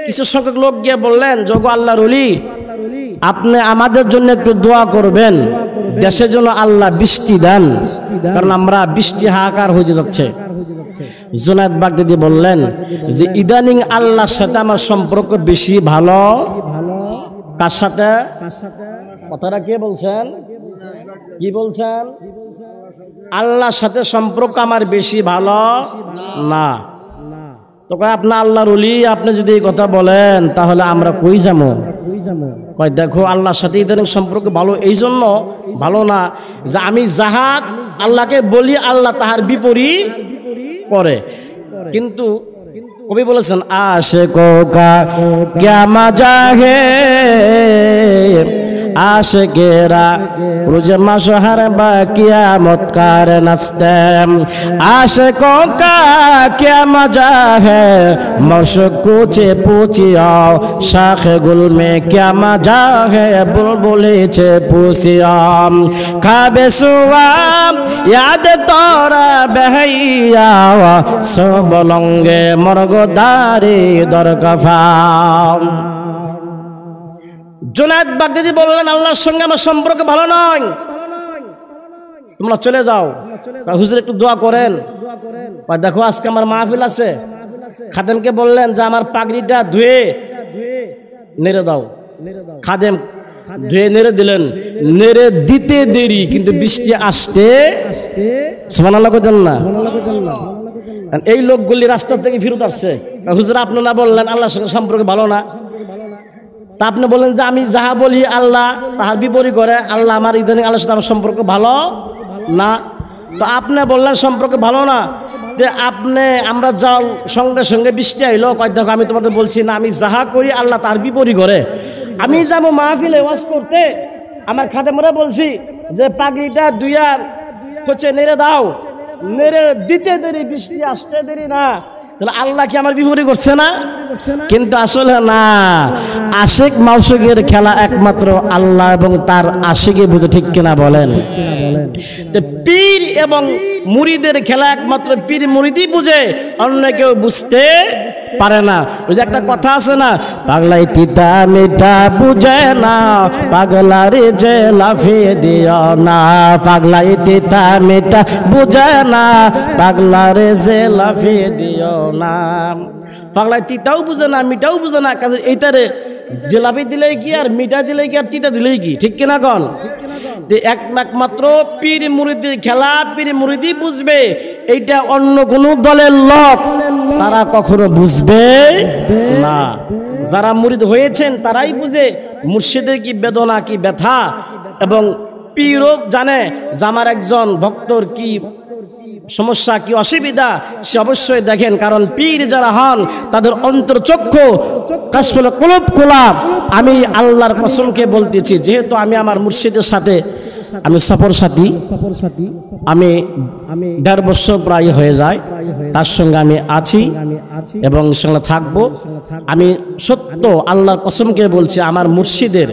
A: কিছু সংখ্যক লোক গিয়ে বললেন, যোগ আল্লাহর ওলি, আপনি আমাদের জন্য একটু দোয়া করবেন, দেশের জন্য আল্লাহ বৃষ্টি দেন, কারণ আমরা বৃষ্টি হাহাকার হয়ে যাচ্ছে। জুনায়েদ বাগদাদি বললেন যে ইদানিং আল্লাহর সাথে আমার সম্পর্ক বেশি ভালো। কার সাথে? কথাটা কে বলছেন? কি বলছেন? আল্লাহর সাথে সম্পর্ক আমার বেশি ভালো না। তো কয় আপনার আল্লাহর ওলি, আপনি যদি এই কথা বলেন তাহলে আমরা কই যাবো? কয় দেখো, আল্লাহর সাথে ইদানিং সম্পর্ক ভালো এই জন্য ভালো না যে আমি যাহা আল্লাহকে বলি আল্লাহ তাহার বিপরীত করে। কিন্তু কবি বলেছেন আশিকো কা ক্যা মজা হে आशिकेरा रोज मशहर कियामत कार नस्ते आशिकों का क्या मजा है मशकूचे पूछियो शाख गुल में क्या मजा है बुलबुली चे पूछियो खाबे सुआ याद तोरा बहैया सब लंगे मरगोदारी दरकफा জুনায়েদ বাগদাদি বললেন আল্লাহর সঙ্গে আমার সম্পর্ক ভালো নয়, তোমরা চলে যাও। হুজুর একটু দোয়া করেন। দেখো আজকে আমার মাহফিল আছে। খাদেমকে বললেন যে আমার পাগড়িটা ধুয়ে নেড়ে দাও। খাদেম ধুয়ে নেড়ে দিলেন। নেড়ে দিতে দেরি কিন্তু বৃষ্টি আসতে সুবহানাল্লাহ কইতেন না। এই লোকগুলি রাস্তা থেকে ফিরত আসছে। হুজুর আপনি না বললেন আল্লাহর সঙ্গে সম্পর্ক ভালো না, তা আপনি বলেন যে আমি যাহা বলি আল্লাহ তাহার বিপরীত করে। আল্লাহ আমার ইদানিং আল্লাহর সাথে আমার সম্পর্ক ভালো না। তো আপনি বললেন সম্পর্ক ভালো না, যে আপনি আমরা যাও সঙ্গে সঙ্গে বৃষ্টি আইলো কয় দেখো আমি তোমাদের বলছি না আমি যাহা করি আল্লাহ তার বিপরীত করে। আমি যাবো মাহফিলে ওয়াজ করতে, আমার খাদেমরা বলছি যে পাগড়িটা দুইয়ার হচ্ছে নেড়ে দাও, নেড়ে দিতে দেরি বৃষ্টি আসতে দেরি না, তাহলে আল্লাহ কি আমার বিপরীত করছে না? কিন্তু আসলে না, আশিক মাউসুকের খেলা একমাত্র আল্লাহ এবং তার আশিকে বুঝে, ঠিক কিনা বলেন? পীর এবং মুরিদের খেলা একমাত্র পীর মুরিদই বুঝে, অন্য কেউ বুঝতে পারে না। ওই যে একটা কথা আছে না, পাগলাই তিতা মিঠা বুঝে না, পাগলারে যে লাফিয়ে দিও না, পাগলাই তিতা মিঠা বুঝে না, পাগলারে যে লাফিয়ে দিও না। পাগলাই তিতাও বুঝে না মিঠাও বুঝে না, কাজে এইটারে জিলাপি দিলেই কি আর মিঠা দিলেই কি আর তিতা দিলেই কি, ঠিক কিনা কন? একমাত্র পীর মুরিদের খেলা পীর মুরিদি বুঝবে, এইটা অন্য কোন দলের লোক তারা কখনো বুঝবে না। যারা মুরিদ হয়েছেন তারাই বুঝে মুর্শিদের কি বেদনা কি ব্যথা, এবং পীরও জানে যে আমার একজন ভক্তর কি সমস্যা কি অসুবিধা, সে অবশ্যই দেখেন। কারণ পীর যারা হন তাদের অন্তর্চক্ষু কাশফুল কুলুব খোলা। আমি আল্লাহর কসমকে বলতেছি, যেহেতু আমি আমার মুর্শিদের সাথে আমি সফর সাথী, আমি ১.৫ বছর প্রায় হয়ে যায় তার সঙ্গে আমি আছি এবং সঙ্গে থাকবো। আমি সত্য আল্লাহর কসমকে বলছি, আমার মুর্শিদের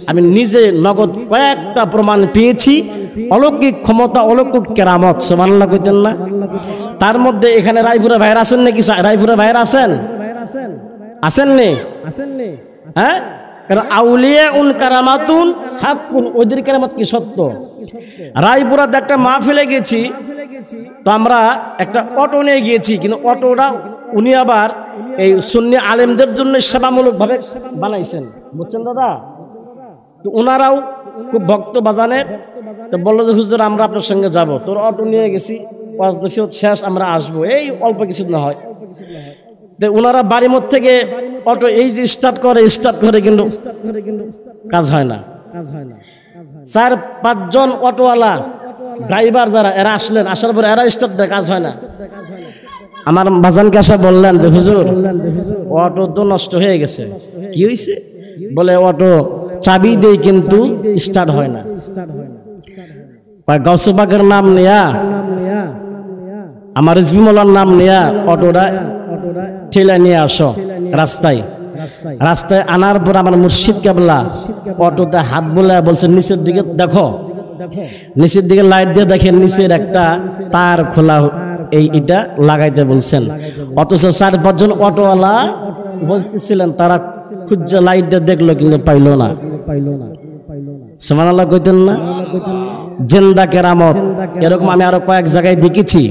A: আমি নিজে নগদ কয়েকটা প্রমাণ পেয়েছি, অলৌকিক ক্ষমতা অলৌকিক কেরামত। সুবহানাল্লাহ কইতেন না? তার মধ্যে এখানে রায়পুরা ভাইয়ের আছেন নাকি? রায়পুরা ভাইয়ের আছেন? আসেননি? হ্যাঁ, কারণ আউলিয়া উন কারামাতুন হাক্কুন, ওদের কেরামত কি সত্য। রায়পুরাতে একটা মাহফিলে গেছি, তো আমরা একটা অটো নিয়ে গিয়েছি, কিন্তু অটোটা উনি আবার এই সুন্নি আলেমদের জন্য সেবামূলকভাবে বানাইছেন, বুঝছেন দাদা? তো ওনারাও খুব ভক্ত বাজানের, তো বললো যে হুজুর আমরা আপনার সঙ্গে যাব। তোর অটো নিয়ে গেছি, শেষ আমরা আসবো, এই অল্প কিছু না হয়। তো ওনারা বাড়ির মধ্যে থেকে অটো এই যে স্টার্ট করে কিন্তু কাজ হয় না। ৪-৫ জন অটোওয়ালা ড্রাইভার যারা এরা আসলেন, আসার পরে এরা স্টার্ট দেয়, কাজ হয় না। আমার বাজানকে আসা বললেন যে হুজুর অটো তো নষ্ট হয়ে গেছে। কি হয়েছে? বলে অটো চাবি দেই কিন্তু স্টার্ট হয় না। গাউসবাগের নাম নেয়া, আমার রিজভি মোল্লার নাম নেয়া অটোটা ঠেলা নিয়ে আসো রাস্তায় আনার পর আমার মুর্শিদ কেবলা অটোতে হাত বলে বলছে নিচের দিকে দেখো, নিচের দিকে লাইট দিয়ে দেখেন নিচের একটা তার খোলা, এইটা লাগাইতে বলছেন। অথচ ৪-৫ জন অটোওয়ালা বলতেছিলেন, তারা খুঁজে লাইট দিয়ে দেখলো কিন্তু পাইলো না। সুবহানাল্লাহ কইতেন না? জিন্দা কেরামত এরকম আমি আরো কয়েক জায়গায় দেখেছি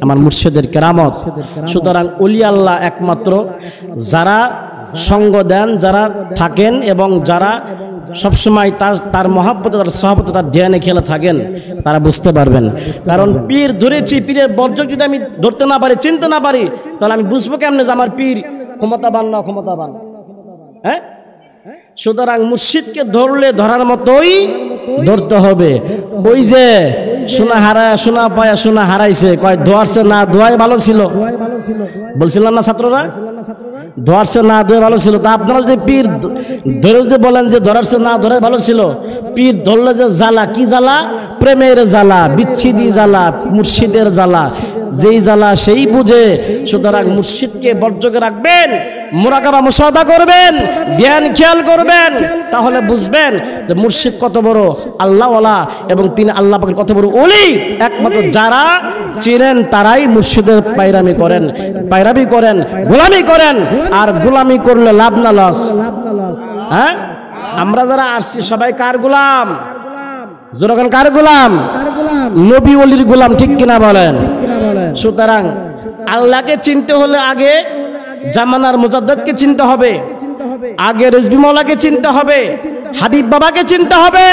A: আমার মুর্শিদের কেরামত। সুতরাং ওলি আল্লাহ একমাত্র যারা সঙ্গ দেন, যারা থাকেন এবং যারা সবসময় তার মহাব্বত তার সহবত তার ধ্যানে খেলে থাকেন, তারা বুঝতে পারবেন। কারণ পীর ধরেছি, পীরের বর্জ্য যদি আমি ধরতে না পারি, চিনতে না পারি, তাহলে আমি বুঝবো কেমনে যে আমার পীর ক্ষমতাবান না ক্ষমতাবান? হ্যাঁ, সুতরাং মুর্শিদকে ধরলে ধরার মতোই ধরতে হবে। ওই যে সোনা হারায় সোনা পায়া সোনা হারাইছে, কয় ধোয়ারছে না ধোয়াই ভালো ছিল। বলছিলাম না ছাত্ররা? ধরছে না ধরে ভালো ছিল। তা আপনারা যদি পীর ধরে যদি বলেন যে ধরারছে না ধরে ভালো ছিল, পীর ধরলে যে জ্বালা, কি জ্বালা? প্রেমের জ্বালা, বিচ্ছিদি জ্বালা, মুর্শিদের জ্বালা, যেই জ্বালা সেই বুঝে। সুতরাং মুর্শিদকে বর্জকে রাখবেন, মুরাকাবা মুশাহাদা করবেন, ধ্যান খেয়াল করবেন, তাহলে বুঝবেন যে মুর্শিদ কত বড় আল্লাহওয়ালা এবং তিনি আল্লাহ পাকের কত বড় ওলি। একমাত্র যারা চিনেন তারাই মুর্শিদের পায়রামি করেন, গোলামি করেন। আর গোলামি করলে লাভ না লস? হ্যাঁ, আমরা যারা আসছি সবাই কার গোলাম? জনগণ কার গোলাম? নবী ওলির গোলাম, ঠিক কিনা বলেন? সুতরাং আল্লাহকে চিনতে হলে আগে জামানার মুজাদ্দিদকে চিনতে হবে, আগে রেজবি মাওলাকে চিনতে হবে, হাবিব বাবাকে চিনতে হবে,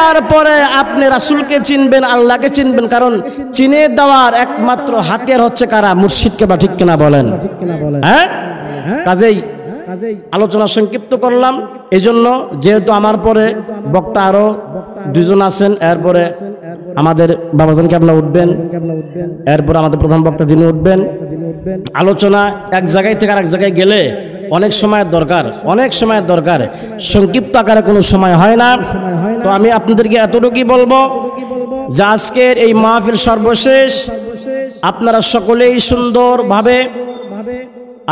A: এরপরে আপনি রাসূলকে চিনবেন, আল্লাহকে চিনবেন। কারণ চিনে দেওয়ার একমাত্র হাতিয়ার হচ্ছে কারা? মুর্শিদকে। বা ঠিক কিনা বলেন? হ্যাঁ, কাজেই আলোচনা সংক্ষিপ্ত করলাম এই জন্য, যেহেতু আমার পরে বক্তা আরো দুজন আছেন, এরপরে আমাদের বাবাজান কেবলা উঠবেন, এরপর আমাদের প্রধান বক্তা তিনি উঠবেন। আলোচনা এক জায়গায় থেকে আরেক জায়গায় গেলে অনেক সময়ের দরকার, সংক্ষিপ্ত আকারে কোনো সময় হয় না। তো আমি আপনাদেরকে এতটুকুই বলবো যে আজকের এই মাহফিল সর্বশেষ, আপনারা সকলেই সুন্দরভাবে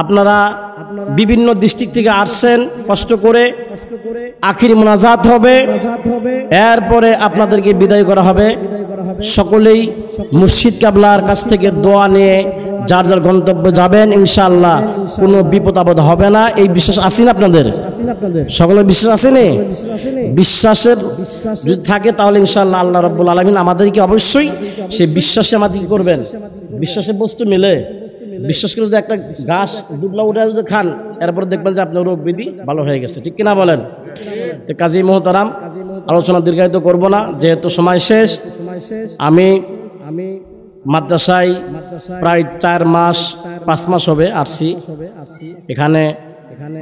A: আপনারা বিভিন্ন ডিস্ট্রিক্ট থেকে আসছেন কষ্ট করে, আখিরি মুনাজাত হবে, এরপরে আপনাদেরকে বিদায় করা হবে। সকলেই মুর্শিদ কেবলার কাছ থেকে দোয়া নিয়ে যার যার গন্তব্যে যাবেন, ইনশাআল্লাহ কোনো বিপদ আপদ হবে না। এই বিশ্বাস আছে না আপনাদের? সকলের বিশ্বাস আছে নি? বিশ্বাসের যদি থাকে তাহলে ইনশাআল্লাহ আল্লাহ রাব্বুল আলামিন আমাদেরকে অবশ্যই সেই বিশ্বাসে আমাদের কি করবেন? বিশ্বাসের বস্তু মিলে। বিশ্বাস করে যদি একটা গাছ দুবলা উঠে যদি খান, এরপরে দেখবেন যে আপনার রোগ বিধি ভালো হয়ে গেছে, ঠিক কিনা বলেন? তো কাজী মোহতারাম, আলোচনা দীর্ঘায়িত করব না, যেহেতু সময় শেষ। আমি মাদ্রাসায় প্রায় 4-5 মাস হবে আসছি এখানে।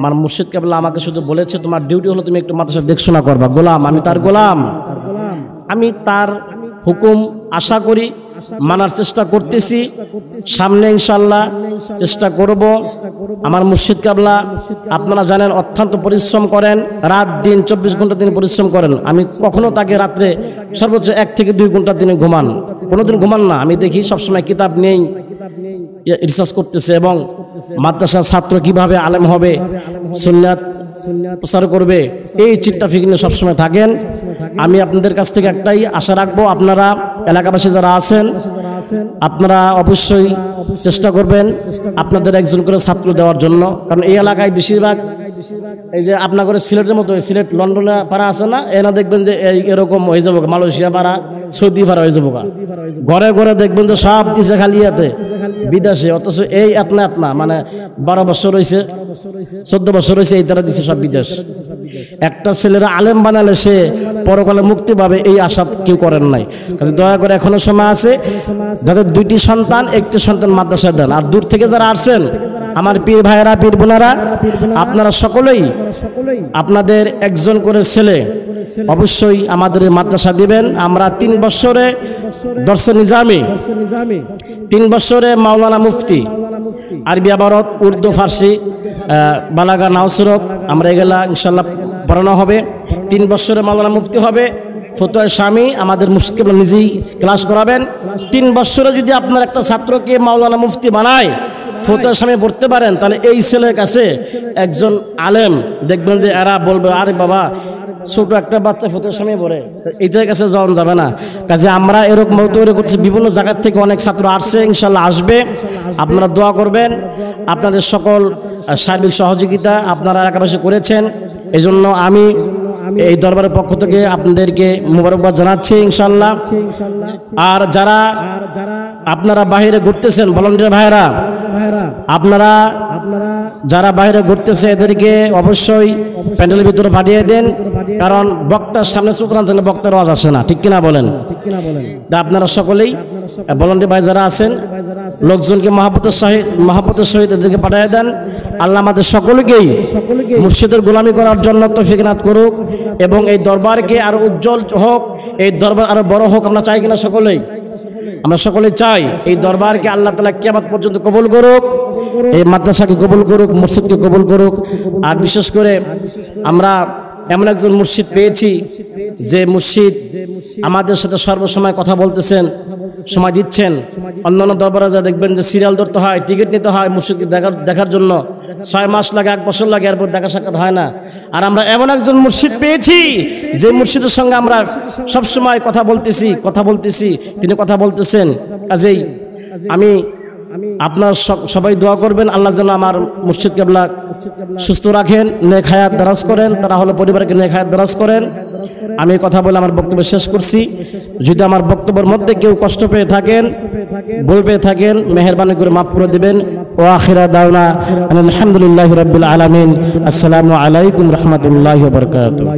A: আমার মুর্শিদ কেবলা আমাকে শুধু বলেছে, তোমার ডিউটি হলো তুমি একটু মাদ্রাসার দেখশোনা করবা। গোলাম, আমি তার গোলাম, আমি তার হুকুম আশা করি মানার চেষ্টা করতেছি, সামনে ইনশাআল্লাহ চেষ্টা করব। আমার মুর্শিদ কেবলা আপনারা জানেন অত্যন্ত পরিশ্রম করেন, রাত দিন 24 ঘন্টা তিনি পরিশ্রম করেন। আমি কখনো তাকে রাত্রে সর্বোচ্চ 1 থেকে 2 ঘন্টা তিনি ঘুমান, কোনোদিন ঘুমান না। আমি দেখি সবসময় কিতাব নেই, রিসার্চ করতেছে এবং মাদ্রাসার ছাত্র কিভাবে আলেম হবে, সুন্নাত প্রচার করবে, এই চিন্তা ফিকির নিয়ে সবসময় থাকেন। আমি আপনাদের কাছ থেকে একটাই আশা রাখবো, আপনারা এলাকাবাসী যারা আছেন আপনারা অবশ্যই চেষ্টা করবেন আপনাদের একজন করে ছাত্র দেওয়ার জন্য। কারণ এই এলাকায় বেশিরভাগ এই যে আপনার করে সিলেটের মতো, সিলেট লন্ডনে পাড়া আছে না, এনা দেখবেন যে এরকম হয়ে যাবো, মালয়েশিয়া পাড়া, সৌদি পাড়া হয়ে যাবো, ঘরে ঘরে দেখবেন যে সব দিছে খালি এতে বিদেশে। অথচ এই এতনা মানে 12 বছর হয়েছে, 14 বছর হয়েছে, এই তারা দিছে সব বিদেশ। একটা ছেলেরা আলেম বানালে সে পরকালে মুক্তি পাবে, এই আশা কেউ করেন নাই। কাজে দয়া করে এখনো সময় আছে, যাদের 2টি সন্তান, 1টি সন্তান মাদ্রাসায় দেন। আর দূর থেকে যারা আসছেন আমার পীর ভাইয়েরা, পীর বোনেরা, আপনারা সকলেই আপনাদের একজন করে ছেলে অবশ্যই আমাদের মাদ্রাসা দিবেন। আমরা 3 বছরে দর্শে নিজামি, 3 বছরে মাওলানা মুফতি, আরবি আবারত, উর্দু, ফার্সি, বালাগা, নাওসরত, আমরা এগুলা ইনশাল্লাহ পড়ানো হবে। 3 বছরে মাওলানা মুফতি হবে, ফতোয়া স্বামী আমাদের মুর্শিদ কেবলা নিজেই ক্লাস করাবেন। 3 বছরে যদি আপনার একটা ছাত্রকে মাওলানা মুফতি বানায়, ফতোয়া স্বামী পড়তে পারেন, তাহলে এই ছেলের কাছে একজন আলেম দেখবেন যে এরা বলবে, আরে বাবা ছোট একটা বাচ্চা ফতোয়া স্বামী পড়ে, এদের কাছে যাওয়া যাবে না। কাজে আমরা এরকম তৈরি করছি, বিভিন্ন জায়গার থেকে অনেক ছাত্র আসছে, ইনশাল্লাহ আসবে। আপনারা দোয়া করবেন, আপনাদের সকল সার্বিক সহযোগিতা আপনারা এলাকাবাসী করেছেন, এই জন্য আমি এই দরবারের পক্ষ থেকে আপনাদেরকে মোবারকবাদ জানাচ্ছি ইনশাল্লাহ। আর যারা আপনারা বাইরে ঘুরতেছেন, ভলান্টিয়ার ভাইরা, আপনারা যারা বাইরে ঘুরতেছে এদেরকে অবশ্যই প্যান্ডেলের ভিতরে পাঠিয়ে দেন, কারণ বক্তার সামনে শ্রোতা না থাকলে বক্তার আওয়াজ আসে না, ঠিক কিনা বলেন? তা আপনারা সকলেই ভলান্টিয়ার ভাই যারা আছেন লোকজনকে মহাব্বতের সহিত এদেরকে পাঠিয়ে দেন। আল্লাহ আমাদের সকলকেই মুর্শিদের গোলামি করার জন্য তৌফিক নাত করুক এবং এই দরবারকে আরো উজ্জ্বল হোক, এই দরবার আরো বড় হোক, আমরা চাই কিনা সকলেই? আমরা সকলে চাই এই দরবারকে আল্লাহ তাআলা কিয়ামত পর্যন্ত কবুল করুক, এই মাদ্রাসাকে কবুল করুক, মসজিদকে কবুল করুক। আর বিশেষ করে আমরা এমন একজন মুর্শিদ পেয়েছি যে মুর্শিদ আমাদের সাথে সর্বসময় কথা বলতেছেন, সময় দিচ্ছেন। অন্যান্য দরবারে যা দেখবেন যে সিরিয়াল ধরতে হয়, টিকিট নিতে হয় মুর্শিদকে দেখার জন্য, 6 মাস লাগে, 1 বছর লাগে, এরপর দেখা সাক্ষাৎ হয় না। আর আমরা এমন একজন মুর্শিদ পেয়েছি যে মুর্শিদের সঙ্গে আমরা সবসময় কথা বলতেছি, তিনি কথা বলতেছেন। কাজেই আমি আপনার সবাই দোয়া করবেন, আল্লাহ যেন আমার মুর্শিদ কেবলা সুস্থ রাখেন, নেক হায়াত দারাজ করেন, তারা হলো পরিবারকে নেক হায়াত দারাজ করেন। আমি কথা বলে আমার বক্তব্য শেষ করছি। যদি আমার বক্তব্যের মধ্যে কেউ কষ্ট পেয়ে থাকেন, ভুল পেয়ে থাকেন, মেহেরবানি করে মাফ করে দিবেন। ওয়া আখিরা দাওনা আলহামদুলিল্লাহি রাব্বিল আলামিন। আসসালামু আলাইকুম রাহমাতুল্লাহি ওয়া বারাকাতুহু।